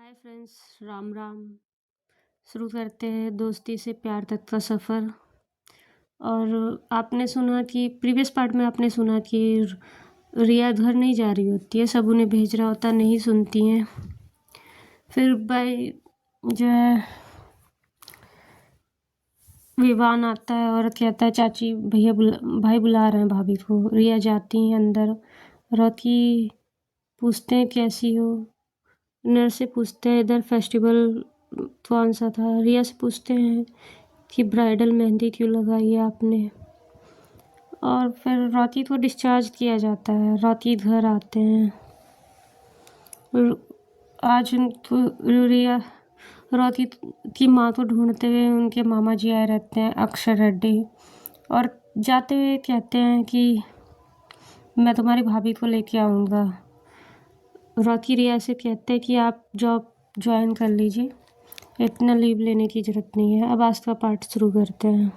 Hi friends, Ram Ram. शुरू करते हैं दोस्ती से प्यार तक का सफ़र। और आपने सुना कि प्रीवियस पार्ट में आपने सुना कि रिया घर नहीं जा रही होती है, सब उन्हें भेज रहा होता, नहीं सुनती हैं। फिर भाई जो है विवान आता है और कहता है चाची भाई बुला रहे हैं भाभी को। रिया जाती हैं अंदर। रॉकी पूछते हैं कैसी हो। नर्स से पूछते हैं इधर फेस्टिवल कौन सा था। रिया से पूछते हैं कि ब्राइडल मेहंदी क्यों लगाई है आपने। और फिर रॉकी को डिस्चार्ज किया जाता है। रॉकी घर आते हैं। आज रिया रॉकी की माँ को ढूंढते हुए उनके मामा जी आए रहते हैं, अक्षर रेड्डी। और जाते हुए कहते हैं कि मैं तुम्हारी भाभी को लेके आऊँगा। रॉकी रिया से कहते हैं कि आप जॉब ज्वाइन कर लीजिए, इतना लीव लेने की ज़रूरत नहीं है। अब आज का पार्ट शुरू करते हैं।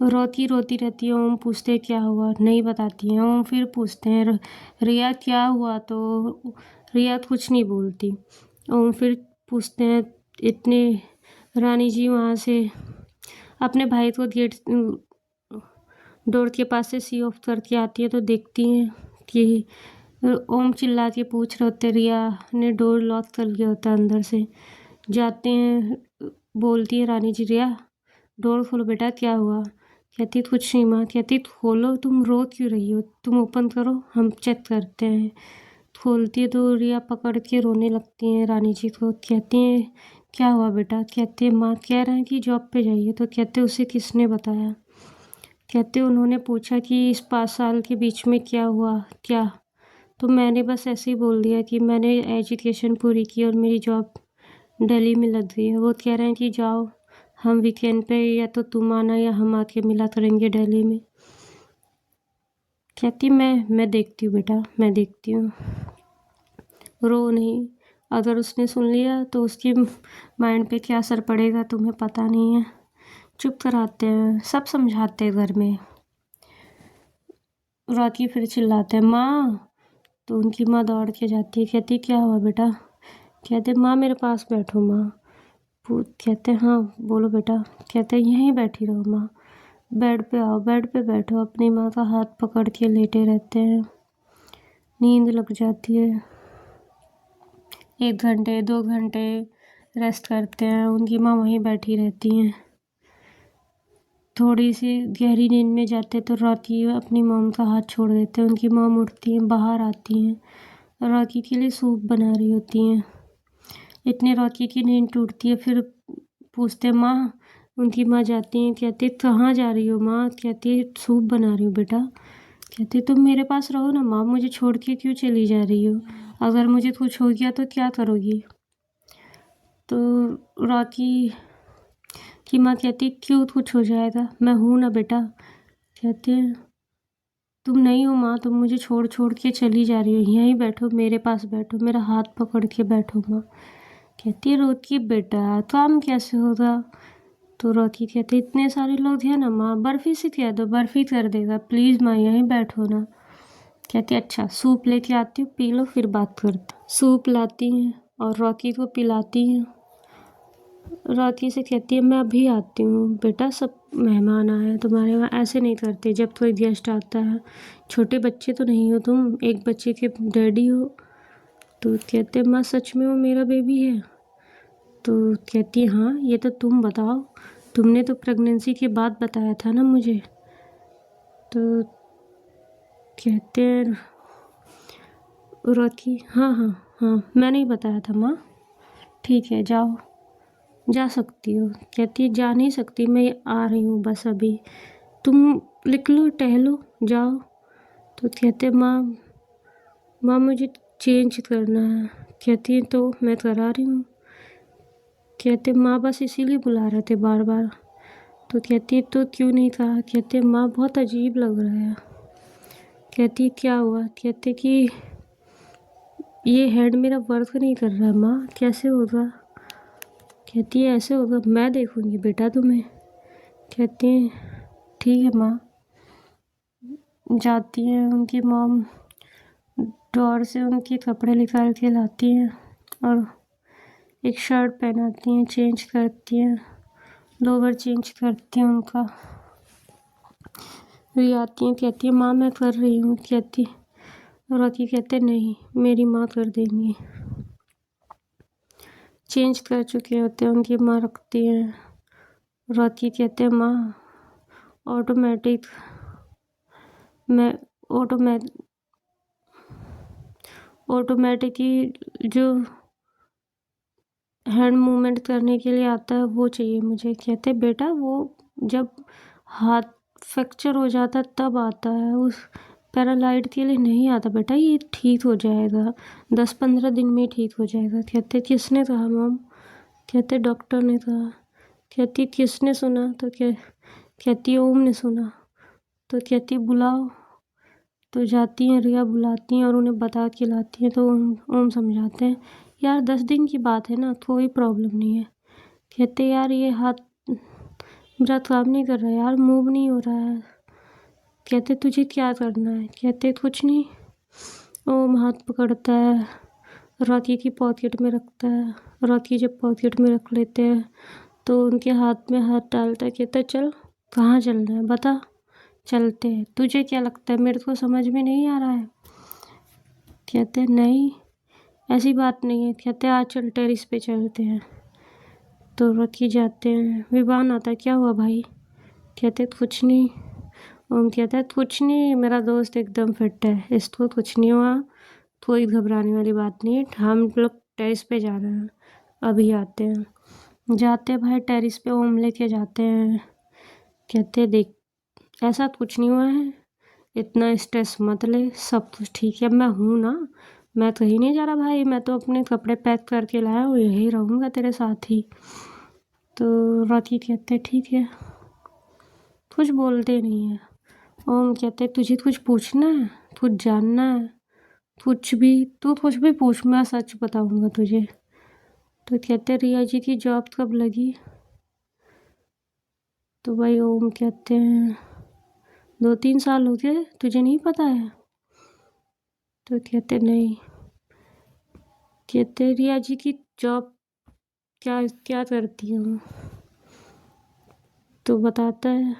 रोती रोती रहती है। ओम पूछते हैं क्या हुआ, नहीं बताती हैं। ओम फिर पूछते हैं रिया क्या हुआ, तो रिया कुछ नहीं बोलती। ओम फिर पूछते हैं इतने रानी जी वहाँ से अपने भाई को गेट डोर के पास से सी ऑफ करके आती है तो देखती हैं कि ओम चिल्ला के पूछ रहे होते रिया ने डोर लॉक कर लिया होता अंदर से। जाते हैं, बोलती है रानी जी रिया डोर खोलो बेटा, क्या हुआ। कहती कुछ नहीं माँ। कहती खोलो, तुम रो क्यों रही हो, तुम ओपन करो, हम चेक करते हैं। खोलती है तो रिया पकड़ के रोने लगती हैं रानी जी को। कहती हैं क्या हुआ बेटा। कहते हैं माँ कह रहे हैं कि जॉब पे जाइए। तो कहते उसे किसने बताया। कहते उन्होंने पूछा कि इस 5 साल के बीच में क्या हुआ क्या। तो मैंने बस ऐसे ही बोल दिया कि मैंने एजुकेशन पूरी की और मेरी जॉब दिल्ली में लग गई है। वो कह रहे हैं कि जाओ, हम वीकेंड पे या तो तुम आना या हम आके मिला करेंगे दिल्ली में। कहती मैं देखती हूँ बेटा, मैं देखती हूँ, रो नहीं। अगर उसने सुन लिया तो उसकी माइंड पे क्या असर पड़ेगा तुम्हें पता नहीं है। चुप कराते हैं, सब समझाते हैं घर में। रॉकी फिर चिल्लाते हैं माँ। तो उनकी माँ दौड़ के जाती है। कहती क्या हुआ बेटा। कहते माँ मेरे पास बैठो माँ। कहते हाँ बोलो बेटा। कहते यहीं बैठी रहो माँ, बेड पे आओ, बेड पे बैठो। अपनी माँ का हाथ पकड़ के लेटे रहते हैं। नींद लग जाती है। 1 घंटे 2 घंटे रेस्ट करते हैं। उनकी माँ वहीं बैठी रहती हैं। थोड़ी सी गहरी नींद में जाते तो रॉकी अपनी मॉम का हाथ छोड़ देते हैं। उनकी मॉम उठती हैं, बाहर आती हैं, रॉकी के लिए सूप बना रही होती हैं। इतने रॉकी की नींद टूटती है। फिर पूछते माँ। उनकी माँ जाती हैं। कहती कहाँ जा रही हो माँ। कहती सूप बना रही हूँ बेटा। कहती तुम मेरे पास रहो ना माँ, मुझे छोड़ के क्यों चली जा रही हो, अगर मुझे कुछ हो गया तो क्या करोगी। तो रॉकी की माँ कहती क्यों कुछ हो जाएगा, मैं हूँ ना बेटा। कहते तुम नहीं हो माँ, तुम मुझे छोड़ छोड़ के चली जा रही हो, यहीं बैठो, मेरे पास बैठो, मेरा हाथ पकड़ के बैठो माँ। कहती है रोती बेटा काम कैसे होगा। तो रॉकी कहते इतने सारे लोग हैं ना माँ, बर्फ़ी से कह दो, बर्फ़ी कर देगा, प्लीज़ माँ यहीं बैठो ना। कहती अच्छा सूप लेके आती हूँ, पी लो फिर बात करते। सूप लाती हैं और रॉकी को पिलाती हैं। रॉकी से कहती है मैं अभी आती हूँ बेटा, सब मेहमान आए हैं तुम्हारे वहाँ, ऐसे नहीं करते जब कोई गेस्ट आता है। छोटे बच्चे तो नहीं हो तुम, एक बच्चे के डैडी हो। तो कहते माँ सच में वो मेरा बेबी है। तो कहती हाँ ये तो तुम बताओ, तुमने तो प्रेगनेंसी के बाद बताया था ना मुझे। तो कहते हैं रॉकी हाँ हाँ हाँ मैंने ही बताया था माँ, ठीक है जाओ, जा सकती हो। कहती है जा नहीं सकती, मैं आ रही हूँ बस अभी, तुम लिख लो टहलो जाओ। तो कहते माँ मुझे चेंज करना है। कहती है तो मैं करा रही हूँ। कहते माँ बस इसीलिए बुला रहे थे बार बार। तो कहती है तो क्यों नहीं कहा। कहते माँ बहुत अजीब लग रहा है। कहती क्या हुआ। कहते कि ये हेड मेरा वर्क नहीं कर रहा माँ, कैसे होगा। कहती है ऐसे होगा, मैं देखूँगी बेटा तुम्हें। कहती है ठीक है माँ। जाती हैं, उनकी मॉम ड्रॉअर से उनके कपड़े निकाल के लाती हैं और एक शर्ट पहनाती हैं, चेंज करती हैं, लोवर चेंज करती हैं उनका। फिर आती हैं, कहती है माँ मैं कर रही हूँ, कहती रॉकी कहते नहीं मेरी माँ कर देंगी। चेंज कर चुके होते हैं, उनकी माँ रखती हैं। रॉकी कहते हैं माँ ऑटोमेटिक मैं ऑटोमेटिक ही जो हैंड मूवमेंट करने के लिए आता है वो चाहिए मुझे। कहते बेटा वो जब हाथ फ्रैक्चर हो जाता है तब आता है, उस पैरालाइड के लिए नहीं आता बेटा, ये ठीक हो जाएगा 10-15 दिन में ठीक हो जाएगा। कहते किसने कहा मॉम? कहते डॉक्टर ने कहा। कहती किसने सुना? तो कहती ओम ने सुना। तो कहती बुलाओ। तो जाती हैं, रिया बुलाती हैं और उन्हें बता के लाती हैं। तो ओम समझाते हैं यार 10 दिन की बात है ना, कोई प्रॉब्लम नहीं है। कहते यार ये हाथ मेरा काम नहीं कर रहा है यार, मूव नहीं हो रहा है। कहते तुझे क्या करना है? कहते कुछ नहीं। ओम हाथ पकड़ता है, रॉकी की पॉकेट में रखता है। रॉकी जब पॉकेट में रख लेते हैं तो उनके हाथ में हाथ डालता है। कहता चल कहाँ चलना है बता, चलते हैं। तुझे क्या लगता है मेरे को समझ में नहीं आ रहा है? कहते नहीं ऐसी बात नहीं है। कहते आज चल टेरिस पे चलते हैं। तो रॉकी जाते हैं। विवान आता है, क्या हुआ भाई? कहते कुछ नहीं। ओम कहता है कुछ नहीं, मेरा दोस्त एकदम फिट है, इसको कुछ नहीं हुआ, कोई घबराने वाली बात नहीं है। हम लोग टेरिस पे जा रहे हैं, अभी आते हैं। जाते भाई टेरिस पे ओम लेके जाते हैं। कहते देख ऐसा कुछ नहीं हुआ है, इतना स्ट्रेस मत ले, सब कुछ ठीक है। मैं हूँ ना, मैं कहीं नहीं जा रहा भाई, मैं तो अपने कपड़े पैक करके लाया हूँ, यही रहूँगा तेरे साथ ही। तो रॉकी कहते ठीक है, कुछ बोलते नहीं है। ओम कहते तुझे कुछ पूछना है, कुछ जानना है, कुछ भी तू कुछ भी पूछ, मैं सच बताऊंगा तुझे। तो कहते रिया जी की जॉब कब लगी? तो भाई ओम कहते हैं 2-3 साल हो गए, तुझे नहीं पता है? तो कहते नहीं। कहते रिया जी की जॉब क्या क्या करती हूँ? तो बताता है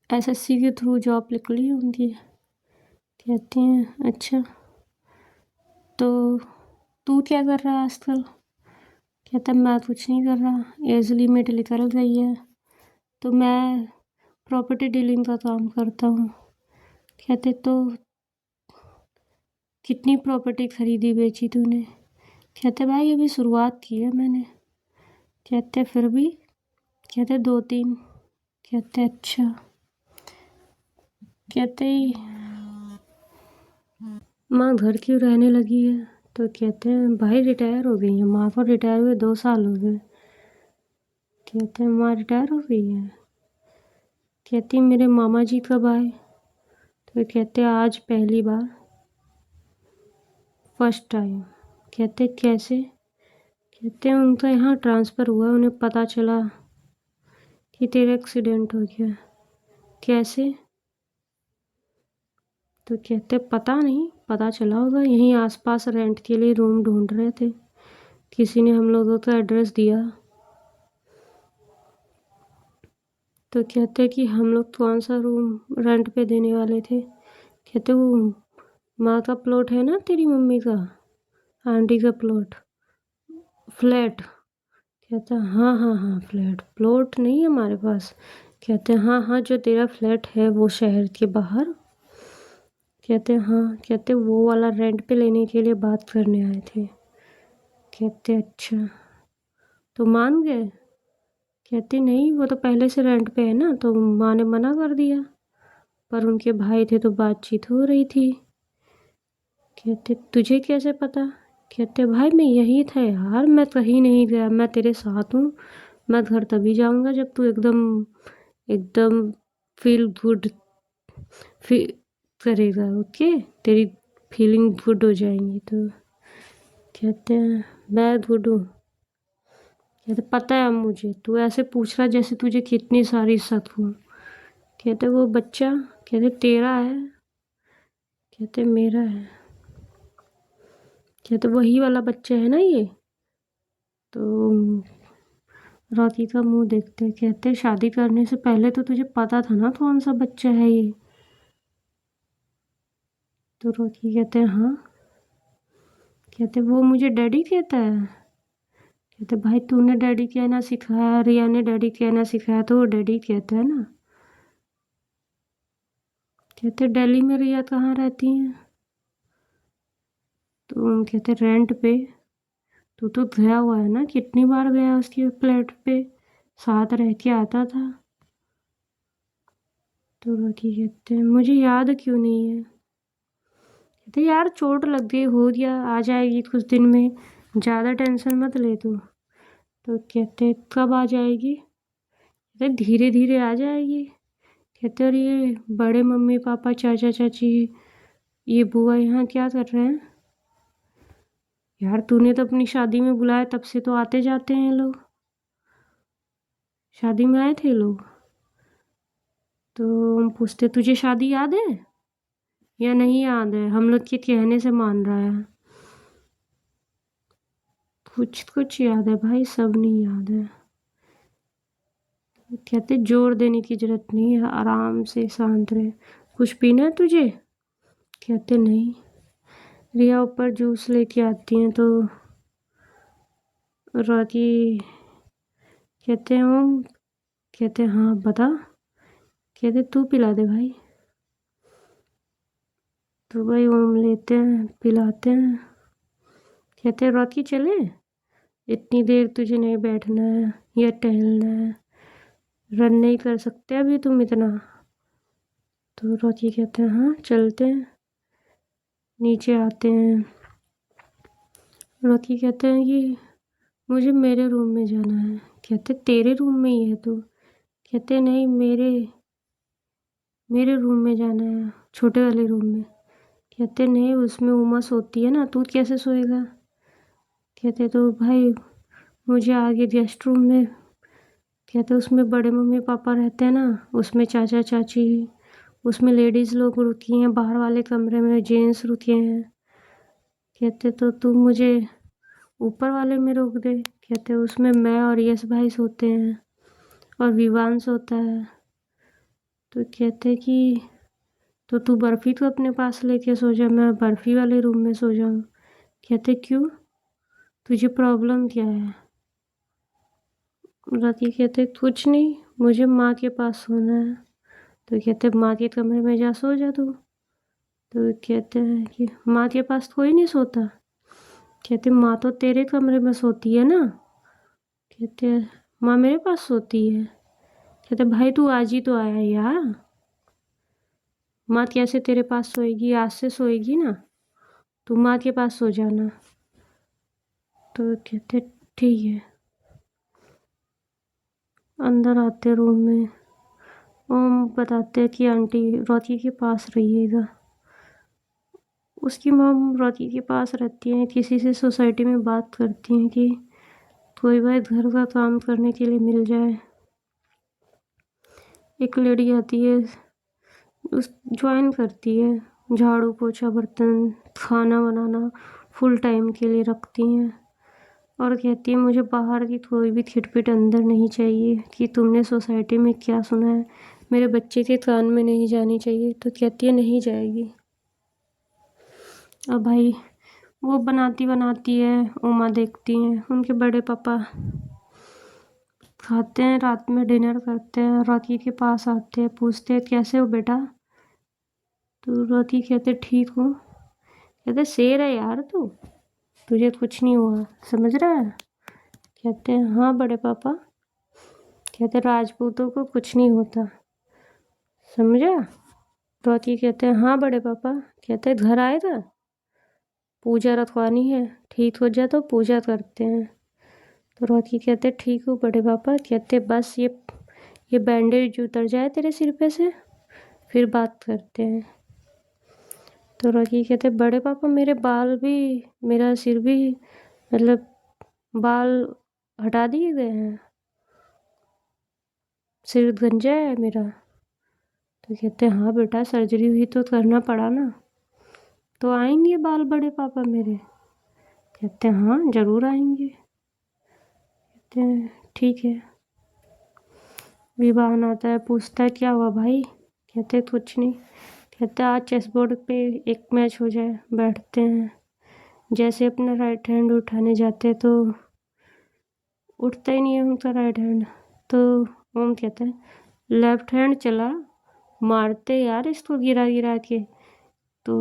एसएससी के थ्रू जॉब निकली है उनकी। कहते हैं अच्छा, तो तू क्या कर रहा है आजकल? कहता मैं कुछ नहीं कर रहा, एज लिमिट निकल गई है तो मैं प्रॉपर्टी डीलिंग का काम करता हूँ। कहते तो कितनी प्रॉपर्टी खरीदी बेची तूने? कहते भाई अभी शुरुआत की है मैंने। कहते फिर भी? कहते 2-3। कहते अच्छा। कहते ही माँ घर क्यों रहने लगी है? तो कहते हैं भाई रिटायर हो गई है, माँ को रिटायर हुए 2 साल हो गए। कहते हैं माँ रिटायर हो गई है? कहती मेरे मामा जी कब आए? तो कहते आज पहली बार, फर्स्ट टाइम। कहते कैसे? कहते उनका यहाँ ट्रांसफ़र हुआ, उन्हें पता चला कि तेरा एक्सीडेंट हो गया। कैसे? तो कहते पता नहीं, पता चला होगा, यहीं आसपास रेंट के लिए रूम ढूंढ रहे थे, किसी ने हम लोगों का एड्रेस दिया। तो कहते कि हम लोग कौन सा रूम रेंट पे देने वाले थे? कहते वो माँ का प्लॉट है ना, तेरी मम्मी का, आंटी का प्लॉट, फ्लैट। कहता हाँ हाँ हाँ फ्लैट, प्लॉट नहीं है हमारे पास। कहते हाँ हाँ जो तेरा फ्लैट है वो शहर के बाहर। कहते हाँ। कहते वो वाला रेंट पे लेने के लिए बात करने आए थे। कहते अच्छा, तो मान गए? कहते नहीं वो तो पहले से रेंट पे है ना, तो माँ ने मना कर दिया, पर उनके भाई थे तो बातचीत हो रही थी। कहते तुझे कैसे पता? कहते भाई मैं यही था यार, मैं कहीं नहीं गया, मैं तेरे साथ हूँ। मैं घर तभी जाऊँगा जब तू एकदम एकदम फील गुड फील करेगा, ओके, तेरी फीलिंग गुड हो जाएंगी। तो कहते हैं मैं गुड हूँ? कहते पता है मुझे, तू ऐसे पूछ रहा जैसे तुझे कितनी सारी शक हो। कहते वो बच्चा, कहते तेरा है? कहते मेरा है। कहते वही वाला बच्चा है ना ये। तो रॉकी का मुंह देखते कहते शादी करने से पहले तो तुझे पता था ना कौन सा बच्चा है ये। तो रॉकी कहते हाँ। कहते वो मुझे डैडी कहता है। कहते भाई तूने डैडी कहना सिखाया, रिया ने डैडी कहना सिखाया, तो वो डैडी कहता है ना। कहते दिल्ली में रिया कहाँ रहती हैं। तो हम कहते रेंट पे। तू तो गया हुआ है ना, कितनी बार गया उसके फ्लैट पे, साथ रह के आता था। तो रॉकी कहते हैं मुझे याद क्यों नहीं है। कहते यार चोट लग गई, हो गया, आ जाएगी कुछ दिन में, ज़्यादा टेंशन मत ले तू। तो कहते कब आ जाएगी। कहते धीरे धीरे आ जाएगी। कहते और ये बड़े मम्मी पापा चाचा चाची ये बुआ यहाँ क्या कर रहे हैं। यार तूने तो अपनी शादी में बुलाया, तब से तो आते जाते हैं लोग, शादी में आए थे लोग। तो हम पूछते तुझे शादी याद है या नहीं याद है, हम लोग के कहने से मान रहा है। कुछ कुछ याद है भाई, सब नहीं याद है। कहते जोर देने की जरूरत नहीं है, आराम से शांत रहे। कुछ पीना है तुझे। कहते नहीं। रिया ऊपर जूस लेके आती हैं तो रॉकी कहते हैं ओम। कहते हाँ बता। कहते तू पिला दे भाई। तो भाई ओम लेते हैं पिलाते हैं। कहते रॉकी चले, इतनी देर तुझे नहीं बैठना है या टहलना है, रन नहीं कर सकते अभी तुम इतना। तो रॉकी कहते हैं हाँ चलते हैं। नीचे आते हैं। रॉकी कहते हैं कि मुझे मेरे रूम में जाना है। कहते तेरे रूम में ही है तू। कहते नहीं, मेरे मेरे रूम में जाना है, छोटे वाले रूम में। कहते नहीं, उसमें उमा सोती है ना, तू कैसे सोएगा। कहते तो भाई मुझे आगे गेस्ट रूम में। कहते उसमें बड़े मम्मी पापा रहते हैं ना, उसमें चाचा चाची, उसमें लेडीज़ लोग रुकी हैं, बाहर वाले कमरे में जेंट्स रुके हैं। कहते तो तू मुझे ऊपर वाले में रोक दे। कहते उसमें मैं और यश भाई सोते हैं और विवान सोता है। तो कहते कि तो तू बर्फ़ी तो अपने पास लेके सो जा, मैं बर्फ़ी वाले रूम में सो जाऊँ। कहते क्यों, तुझे प्रॉब्लम क्या है। रॉकी कहते कुछ नहीं, मुझे माँ के पास सोना है। तो कहते माँ के कमरे में जा सो जा तू। तो कहते हैं कि माँ के पास कोई नहीं सोता। कहते माँ तो तेरे कमरे में सोती है ना। कहते माँ मेरे पास सोती है। कहते भाई तू आज ही तो आया यार, माँ कैसे तेरे पास सोएगी, आज से सोएगी ना, तू माँ के पास सो जाना। तो कहते ठीक है। अंदर आते रूम में, ओम बताते कि आंटी रॉकी के पास रहिएगा। उसकी मॉम रॉकी के पास रहती हैं, किसी से सोसाइटी में बात करती हैं कि कोई भाई घर का काम करने के लिए मिल जाए। एक लेडी आती है, उस ज्वाइन करती है, झाड़ू पोछा बर्तन खाना बनाना फुल टाइम के लिए रखती हैं। और कहती है मुझे बाहर की कोई भी खिटपिट अंदर नहीं चाहिए कि तुमने सोसाइटी में क्या सुना है, मेरे बच्चे के कान में नहीं जानी चाहिए। तो कहती है नहीं जाएगी। अब भाई वो बनाती बनाती है, उमा देखती हैं, उनके बड़े पापा खाते हैं, रात में डिनर करते हैं, रॉकी के पास आते हैं, पूछते हैं कैसे हो बेटा। तो रॉकी कहते ठीक हूँ। कहते शेर है यार तू, तुझे कुछ नहीं हुआ, समझ रहा है। कहते हैं हाँ बड़े पापा। कहते राजपूतों को कुछ नहीं होता, समझा। रॉकी कहते हैं हाँ बड़े पापा। कहते घर आए था, पूजा रखवानी है, ठीक हो जाए तो पूजा करते हैं। तो रॉकी कहते ठीक हूँ बड़े पापा। कहते बस ये बैंडेज उतर जाए तेरे सिर पे से, फिर बात करते हैं। तो रॉकी कहते बड़े पापा मेरे बाल भी, मेरा सिर भी, मतलब बाल हटा दिए गए हैं, सिर गंजा है मेरा। तो कहते हाँ बेटा सर्जरी हुई तो करना पड़ा ना। तो आएंगे बाल बड़े पापा मेरे। कहते हैं हाँ ज़रूर आएंगे। कहते हैं ठीक है। विवान आता है, पूछता है क्या हुआ भाई? कहते कुछ नहीं। कहते आज चेस बोर्ड पे एक मैच हो जाए। बैठते हैं, जैसे अपना राइट हैंड उठाने जाते तो उठता ही नहीं है उनका राइट हैंड। तो ओम कहता है लेफ्ट हैंड चला, मारते यार इसको गिरा गिरा के। तो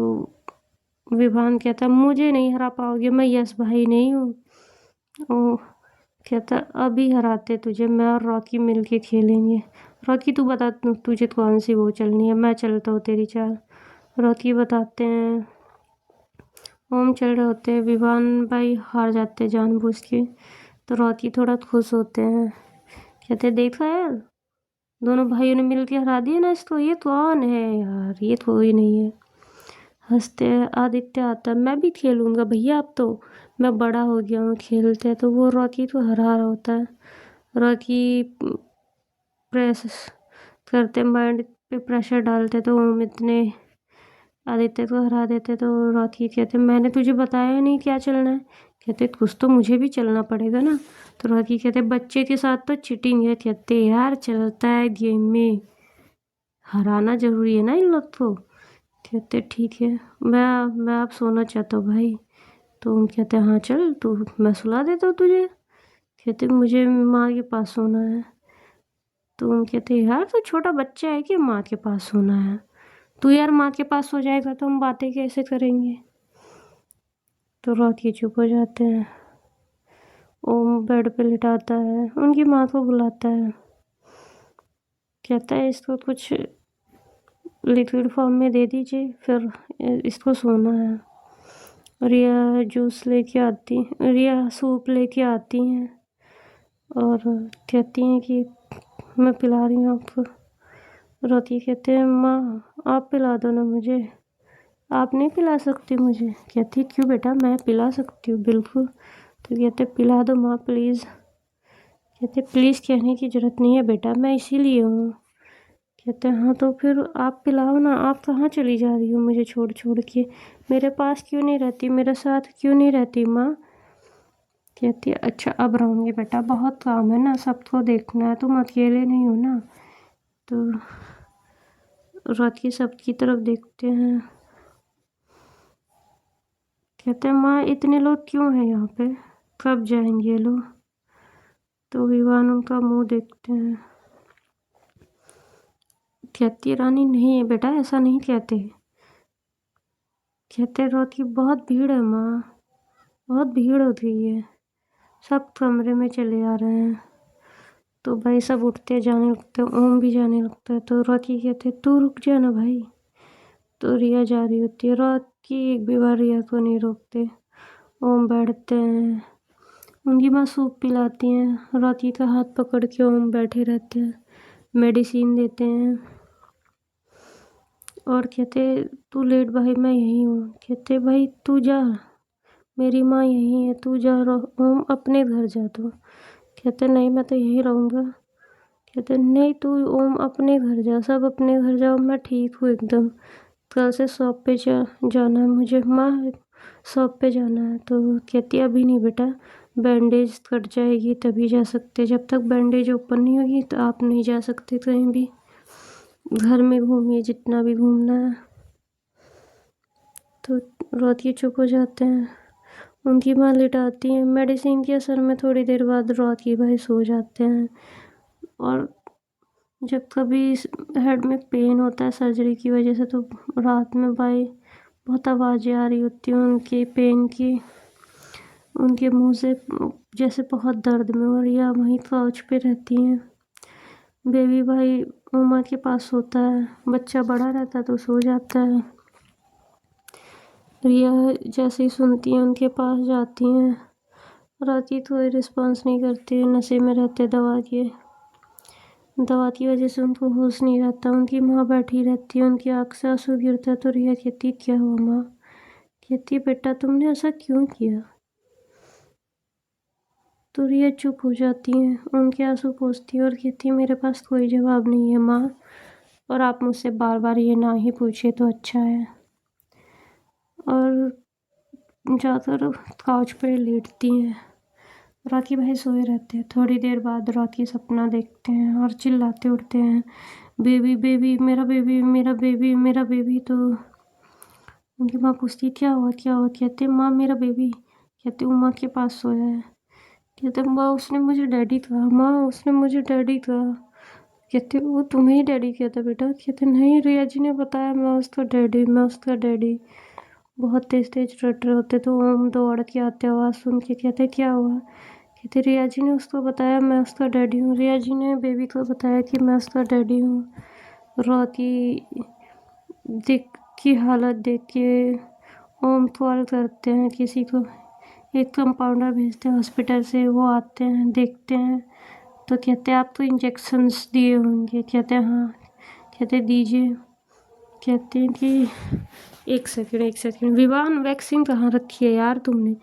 विभान कहता मुझे नहीं हरा पाओगे, मैं यश भाई नहीं हूँ। ओ कहता अभी हराते तुझे, मैं और रॉकी मिलके खेलेंगे। रॉकी तू बता तुझे कौन सी वो चलनी है, मैं चलता हूँ तेरी चाल। रॉकी बताते हैं। ओम चल रहे होते हैं, विवान भाई हार जाते हैं जानबूझ के। तो रॉकी थोड़ा खुश होते हैं, कहते देखा यार दोनों भाइयों ने मिलके हरा दिया ना इसको। ये कौन है यार, ये तो ही नहीं है। हंसते हैं। आदित्य आता है, मैं भी खेलूंगा भैया, अब तो मैं बड़ा हो गया हूँ, खेलते हैं। तो वो रॉकी को हरा रहा होता है। रॉकी प्रेस करते, माइंड पे प्रेशर डालते, तो ओम इतने आदित्य को हरा देते। तो रॉकी कहते मैंने तुझे बताया नहीं क्या चलना है। कहते कुछ तो मुझे भी चलना पड़ेगा ना। तो रॉकी कहते बच्चे के साथ तो चीटिंग है। कहते यार चलता है गेम में, हराना जरूरी है ना इन लोग को। कहते ठीक है, मैं अब सोना चाहता हूँ भाई। तो हम कहते हाँ चल तू, मैं सुला देता हूँ तुझे। कहते मुझे माँ के पास सोना है। तो हम कहते यार तो छोटा बच्चा है कि माँ के पास सोना है। तू यार माँ के पास सो जाएगा तो हम बातें कैसे करेंगे। तो रॉकी चुप हो जाते हैं। ओम बेड पे लिटाता है, उनकी माँ को बुलाता है। कहता है इसको कुछ लिक्विड फॉर्म में दे दीजिए, फिर इसको सोना है। रिया जूस लेके आती, रिया सूप लेके आती हैं और कहती हैं कि मैं पिला रही हूँ आपको। रॉकी कहते हैं माँ आप पिला दो ना मुझे, आप नहीं पिला सकती मुझे। कहती क्यों बेटा, मैं पिला सकती हूँ बिल्कुल। तो कहते पिला दो माँ प्लीज़। कहते प्लीज़ कहने की ज़रूरत नहीं है बेटा, मैं इसीलिए हूँ। कहते हाँ तो फिर आप पिलाओ ना, आप कहाँ चली जा रही हो मुझे छोड़ छोड़ के, मेरे पास क्यों नहीं रहती, मेरे साथ क्यों नहीं रहती माँ। कहती अच्छा अब रहूँगी बेटा, बहुत काम है ना, सबको देखना है, तुम अकेले नहीं हो ना। तो रॉकी सबकी तरफ देखते हैं। कहते हैं माँ इतने लोग क्यों हैं यहाँ पे, कब जाएंगे ये लोग। तो विवान उनका मुंह देखते हैं। कहती रानी नहीं है बेटा, ऐसा नहीं कहते। कहते रॉकी बहुत भीड़ है माँ, बहुत भीड़ हो गई है, सब कमरे में चले आ रहे हैं। तो भाई सब उठते जाने लगते, ओम भी जाने लगता है। तो रॉकी कहते तू रुक जा ना भाई। तो रिया जा रही होती है, रॉकी एक भी बार रिया को नहीं रोकते। ओम बैठते हैं, उनकी माँ सूप पिलाती हैं। रॉकी का हाथ पकड़ के ओम बैठे रहते हैं, मेडिसिन देते हैं और कहते तू लेट भाई, मैं यहीं हूँ। कहते भाई तू जा, मेरी माँ यहीं है, तू जा ओम अपने घर जा। तो कहते नहीं मैं तो यहीं रहूँगा। कहते नहीं तू ओम अपने घर जा, सब अपने घर जाओ, मैं ठीक हूँ एकदम, कल से शॉप पे जाना है मुझे माँ, शॉप पे जाना है। तो कहती अभी नहीं बेटा, बैंडेज कट जाएगी तभी जा सकते, जब तक बैंडेज ओपन नहीं होगी तो आप नहीं जा सकते कहीं भी, घर में घूमिए जितना भी घूमना है। तो रॉकी चुप हो जाते हैं, उनकी माँ लिटाती है। मेडिसिन के असर में थोड़ी देर बाद रॉकी भाई सो जाते हैं। और जब कभी हेड में पेन होता है सर्जरी की वजह से, तो रात में भाई बहुत आवाज़ें आ रही होती हैं उनके पेन की, उनके मुंह से जैसे बहुत दर्द में, और या वहीं काउच पे रहती हैं। बेबी भाई उमा के पास सोता है, बच्चा बड़ा रहता है तो सो जाता है। रिया जैसे ही सुनती हैं उनके पास जाती हैं। राती कोई रिस्पॉन्स नहीं करती, नशे में रहते दवा की वजह से उनको होश नहीं रहता। उनकी माँ बैठी रहती है, उनकी आँख से आंसू गिरता है। तो रिया कहती क्या हुआ माँ। कहती बेटा तुमने ऐसा क्यों किया। तो रिया चुप हो जाती हैं, उनके आंसू पोंछती है और कहती मेरे पास कोई जवाब नहीं है माँ, और आप मुझसे बार बार ये ना ही पूछे तो अच्छा है। और ज़्यादातर काउच पे लेटती हैं। रॉकी भाई सोए रहते हैं। थोड़ी देर बाद रॉकी सपना देखते हैं और चिल्लाते उठते हैं, बेबी बेबी मेरा बेबी मेरा बेबी मेरा बेबी। तो उनकी माँ पूछती क्या हुआ क्या हुआ। कहते माँ मेरा बेबी। कहते वो माँ के पास सोया है। कहते माँ उसने मुझे डैडी कहा, माँ उसने मुझे डैडी कहा। कहते वो तुम्हें ही डैडी कहता बेटा। कहते नहीं रिया जी ने बताया मैं उसका डैडी मैं उसका डैडी। बहुत तेज तेज रट रहे होते तो ओम दौड़ के आते आवाज़ सुन के। कहते क्या हुआ। कहते रिया जी ने उसको बताया मैं उसका डैडी हूँ। रिया जी ने बेबी को बताया कि मैं उसका डैडी हूँ। रॉकी देख की हालत देख के ओम कॉल करते हैं किसी को। एक कंपाउंडर भेजते हैं हॉस्पिटल से। वो आते हैं देखते हैं तो कहते हैं आप तो इंजेक्शंस दिए होंगे। कहते हैं हाँ। कहते दीजिए। कहते हैं कि एक सेकंड विवान वैक्सीन कहाँ रखी है यार तुमने।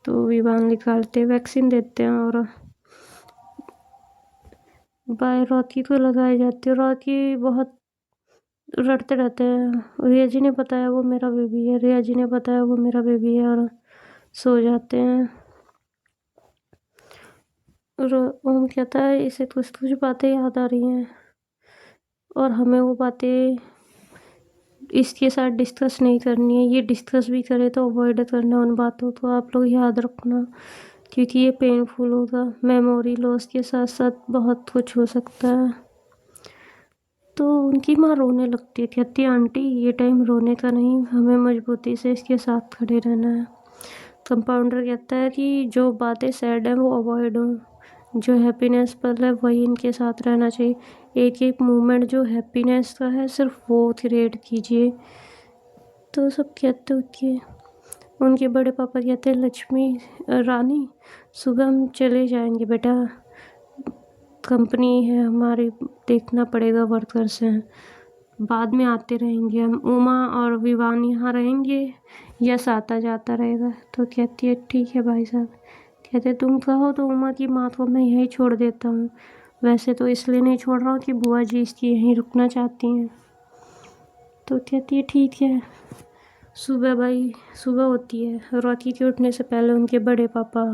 तो विवान निकालते वैक्सीन देते हैं और बाय रॉकी को लगाई जाती है। रॉकी बहुत रटते रहते हैं। रिया जी ने बताया वो मेरा बेबी है, रिया जी ने बताया वो मेरा बेबी है, और सो जाते हैं। और ओम कहता है इसे कुछ कुछ बातें याद आ रही हैं और हमें वो बातें इसके साथ डिस्कस नहीं करनी है। ये डिस्कस भी करे तो अवॉइड करना उन बातों को। आप लोग याद रखना क्योंकि ये पेनफुल होगा। मेमोरी लॉस के साथ साथ बहुत कुछ हो सकता है। तो उनकी माँ रोने लगती है। कहती है आंटी ये टाइम रोने का नहीं, हमें मजबूती से इसके साथ खड़े रहना है। कंपाउंडर कहता है कि जो बातें सैड हैं वो अवॉइड हों, जो हैप्पीनेस पर है वही इनके साथ रहना चाहिए। एक एक मोमेंट जो हैप्पीनेस का है सिर्फ वो क्रिएट कीजिए। तो सब कहते होती है। उनके बड़े पापा कहते हैं लक्ष्मी रानी सुबह हम चले जाएंगे बेटा, कंपनी है हमारी, देखना पड़ेगा वर्कर्स हैं, बाद में आते रहेंगे हम। उमा और विवान यहाँ रहेंगे, यश आता जाता रहेगा। तो कहती है ठीक है भाई साहब। कहते तुम कहो तो उमा की माँ को मैं यहीं छोड़ देता हूँ। वैसे तो इसलिए नहीं छोड़ रहा हूँ कि बुआ जी इसकी यहीं रुकना चाहती हैं। तो कहती है ठीक है। सुबह होती है। रॉकी के उठने से पहले उनके बड़े पापा,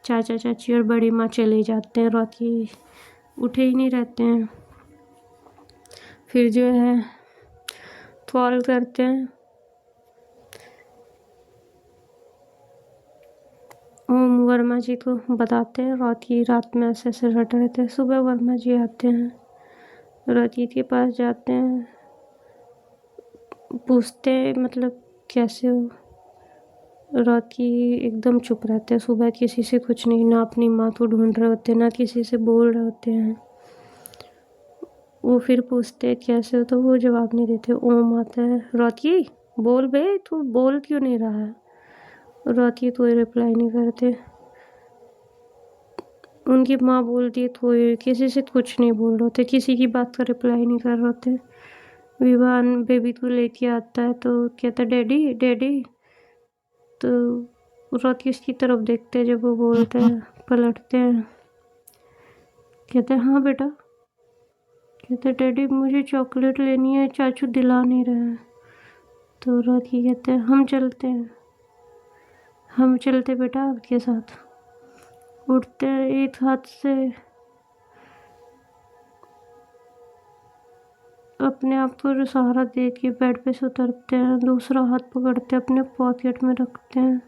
चाचा चाची और बड़ी माँ चले जाते हैं। रॉकी उठे ही नहीं रहते हैं। फिर जो है कॉल करते हैं ओम वर्मा जी को, बताते हैं रॉकी रात में ऐसे ऐसे रट रहे थे। सुबह वर्मा जी आते हैं, रॉकी के पास जाते हैं, पूछते हैं मतलब कैसे हो। रॉकी एकदम चुप रहते हैं। सुबह किसी से कुछ नहीं, ना अपनी माँ को ढूंढ रहे होते ना किसी से बोल रहे होते हैं। वो फिर पूछते हैं कैसे हो तो वो जवाब नहीं देते। ओम आता है, रॉकी बोल बे तू बोल क्यों नहीं रहा है। रॉकी कोई रिप्लाई नहीं करते। उनकी माँ बोलती है कोई किसी से कुछ नहीं बोल रहे होते, किसी की बात का रिप्लाई नहीं कर रहे होते। विवान बेबी को लेके आता है तो कहता डैडी डैडी। तो रॉकी उसकी तरफ देखते हैं। जब वो बोलते हैं पलटते हैं। कहते हैं हाँ बेटा। कहते डैडी मुझे चॉकलेट लेनी है, चाचू दिला नहीं रहे हैं। तो रॉकी कहते हैं हम चलते हैं, हम चलते बेटा आपके साथ। उठते हैं, एक हाथ से अपने आप को सहारा दे के बेड पे से उतरते हैं, दूसरा हाथ पकड़ते अपने पॉकेट में रखते हैं,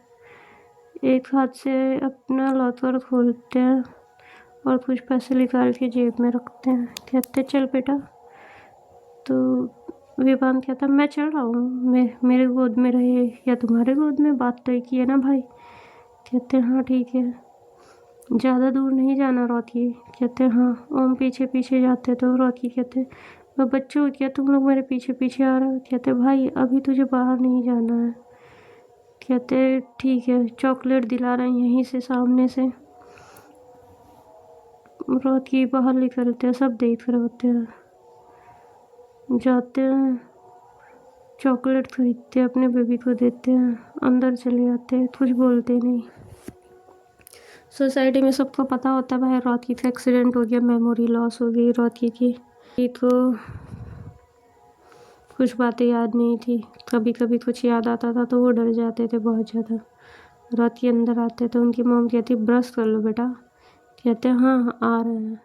एक हाथ से अपना लॉकर खोलते हैं और कुछ पैसे निकाल के जेब में रखते हैं। कहते चल बेटा। तो विवान कहता मैं चल रहा हूँ, मेरे गोद में रहे या तुम्हारे गोद में, बात तय की है ना भाई। कहते हाँ ठीक है। ज़्यादा दूर नहीं जाना रॉकी। कहते हाँ। ओम पीछे पीछे जाते तो रॉकी कहते मैं बच्चों क्या तुम लोग मेरे पीछे पीछे आ रहे हो। कहते भाई अभी तुझे बाहर नहीं जाना है। कहते ठीक है, चॉकलेट दिला रहे हैं यहीं से सामने से। रॉकी बाहर निकलते हैं, सब देख रहे होते हैं। जाते हैं, चॉकलेट खरीदते हैं, अपने बेबी को देते हैं, अंदर चले जाते हैं, कुछ बोलते नहीं। सोसाइटी में सबको पता होता है भाई रॉकी का एक्सीडेंट हो गया, मेमोरी लॉस हो गई रॉकी की। तो कुछ बातें याद नहीं थी। कभी कभी कुछ याद आता था तो वो डर जाते थे बहुत ज़्यादा। रॉकी अंदर आते तो उनकी मॉम कहती ब्रश कर लो बेटा। कहते हाँ हाँ आ रहे हैं,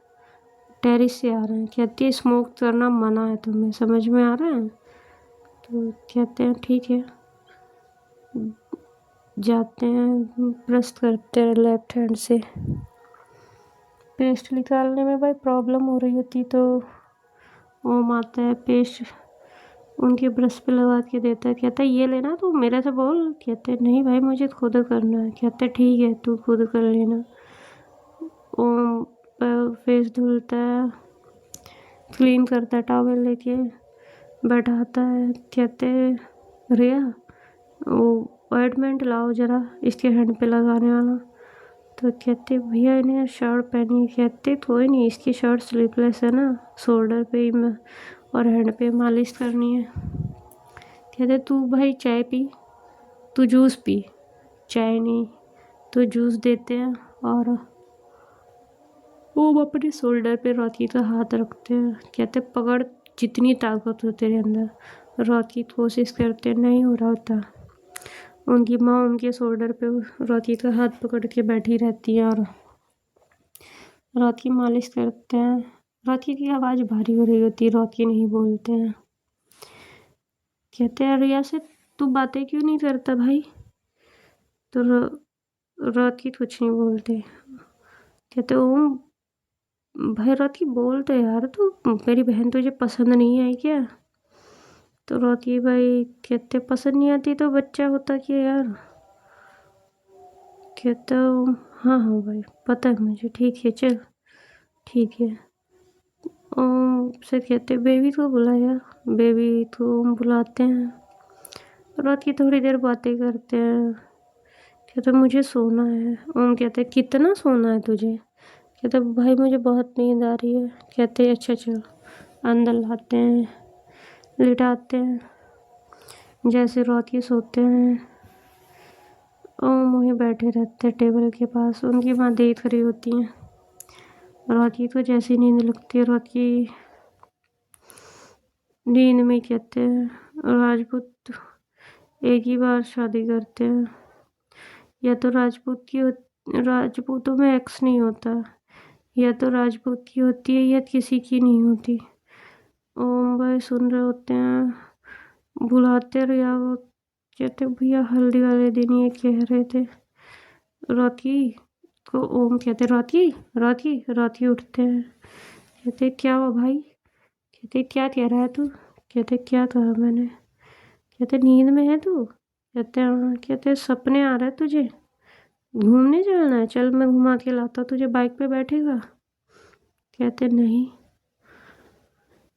टेरिस से आ रहे हैं। कहती है स्मोक करना मना है तुम्हें, समझ में आ रहा है? तो कहते हैं ठीक है। जाते हैं, ब्रश करते हैं लेफ्ट हैंड से। पेस्ट निकालने में भाई प्रॉब्लम हो रही होती तो ओम आता है, पेस्ट उनके ब्रश पे लगा के देता है। कहता है ये लेना, तू मेरे से बोल। कहते नहीं भाई मुझे खुद करना है। कहते ठीक है तू खुद कर लेना। ओम फेस धुलता है, क्लीन करता है, टॉवल लेके बैठाता है। कहते रिया वो ऑइंटमेंट लाओ ज़रा इसके हैंड पे लगाने वाला। तो कहते भैया इन्हें शर्ट पहनी। कहते कोई नहीं, इसकी शर्ट स्लीवलेस है ना, शोल्डर पे ही मैं और हैंड पे मालिश करनी है। कहते तू भाई चाय पी, तू जूस पी। चाय नहीं तो जूस देते हैं और वो अपने शोल्डर पे रॉकी का हाथ रखते हैं। कहते पकड़ जितनी ताकत हो तेरे अंदर। रॉकी कोशिश करते नहीं हो रहा होता। उनकी माँ उनके शोल्डर पे रॉकी का हाथ पकड़ के बैठी रहती है और रॉकी मालिश करते हैं। रॉकी की आवाज़ भारी हो रही होती है, रॉकी नहीं बोलते हैं। कहते हैं रिया से तू बातें क्यों नहीं करता भाई? तो रॉकी कुछ नहीं बोलते। कहते ओम भाई रॉकी बोल तो यार, तू मेरी बहन तुझे पसंद नहीं आई क्या? तो रॉकी भाई कहते पसंद नहीं आती तो बच्चा होता क्या यार? कहता हाँ हाँ भाई पता है मुझे, ठीक है चल ठीक है। ओम से कहते बेबी को बुलाया। बेबी को ओम बुलाते हैं। रॉकी थोड़ी देर बातें करते हैं। कहते मुझे सोना है। ओम कहते कितना सोना है तुझे? कहते भाई मुझे बहुत नींद आ रही है। कहते अच्छा चल। अंदर लाते हैं, लिटाते हैं। जैसे रॉकी सोते हैं ओम वहीं बैठे रहते हैं टेबल के पास। उनकी माँ देख रही होती हैं। रॉकी को जैसी नींद लगती है, रॉकी नींद में कहते हैं राजपूत एक ही बार शादी करते हैं, या तो राजपूतों में एक्स नहीं होता, या तो राजपूत की होती है या किसी की नहीं होती। ओम भाई सुन रहे होते हैं, बुलाते रिया वो। कहते भैया हल्दी वाले दिन ये कह रहे थे। रॉकी को ओम कहते रॉकी रॉकी। रॉकी उठते हैं। कहते क्या हुआ भाई? कहते क्या कह रहा है तू? कहते क्या कहा मैंने? कहते नींद में है तू? कहते हाँ। कहते सपने आ रहे हैं तुझे? घूमने चलना है, चल मैं घुमा के लाता तुझे, बाइक पे बैठेगा? कहते नहीं।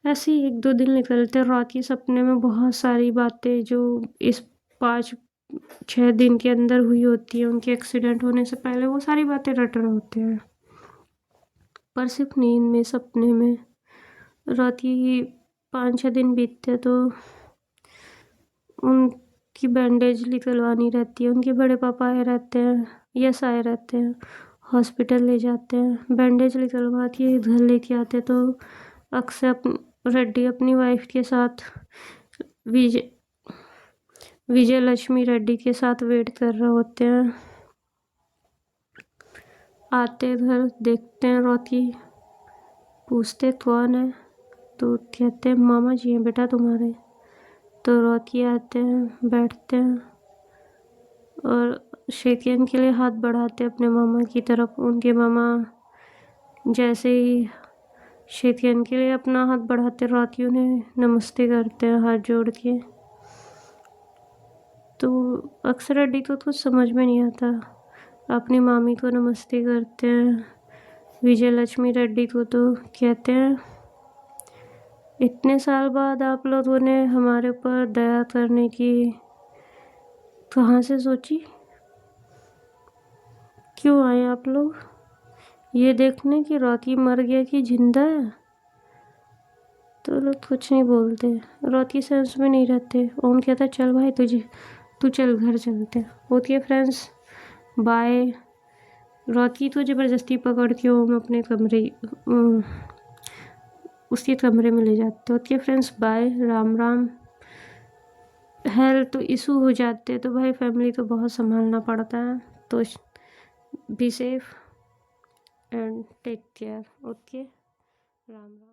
ऐसे ही 1-2 दिन निकलते। रॉकी सपने में बहुत सारी बातें जो इस 5-6 दिन के अंदर हुई होती है, उनके एक्सीडेंट होने से पहले, वो सारी बातें रट रहे होते हैं। पर सिर्फ नींद में, सपने में। रॉकी 5-6 दिन बीतते तो उनकी बैंडेज निकलवानी रहती है। उनके बड़े पापा आए रहते हैं, यस आए रहते हैं, हॉस्पिटल ले जाते हैं, बैंडेज निकलवा के घर लेके आते। तो अक्सर रेड्डी अपनी वाइफ के साथ विजय लक्ष्मी रेड्डी के साथ वेट कर रहे होते हैं। आते घर देखते हैं रॉकी, पूछते कौन है? तो कहते हैं मामा जी हैं बेटा तुम्हारे। तो रॉकी आते हैं, बैठते हैं और शेकियन के लिए हाथ बढ़ाते अपने मामा की तरफ। उनके मामा जैसे ही शेकियन के लिए अपना हाथ बढ़ाते, रॉकी उन्हें नमस्ते करते हैं हाथ जोड़ के। तो अक्सर रेड्डी को कुछ समझ में नहीं आता, अपनी मामी को नमस्ते करते हैं। विजय लक्ष्मी रेड्डी को तो कहते हैं इतने साल बाद आप लोगों ने हमारे ऊपर दया करने की कहाँ से सोची? क्यों आए आप लोग? ये देखने कि रॉकी मर गया कि जिंदा है? तो लोग कुछ नहीं बोलते, रॉकी सेंस में नहीं रहते। ओम कहता चल भाई तू चल घर चलते हैं। होती है फ्रेंड्स बाय। रॉकी तो ज़बरदस्ती पकड़ के ओम अपने उसके कमरे में ले जाते। होती है friends bye, Ram Ram, health issue हो जाते हैं तो भाई फैमिली तो बहुत संभालना पड़ता है। तो be safe and take care. Okay, Ram Ram.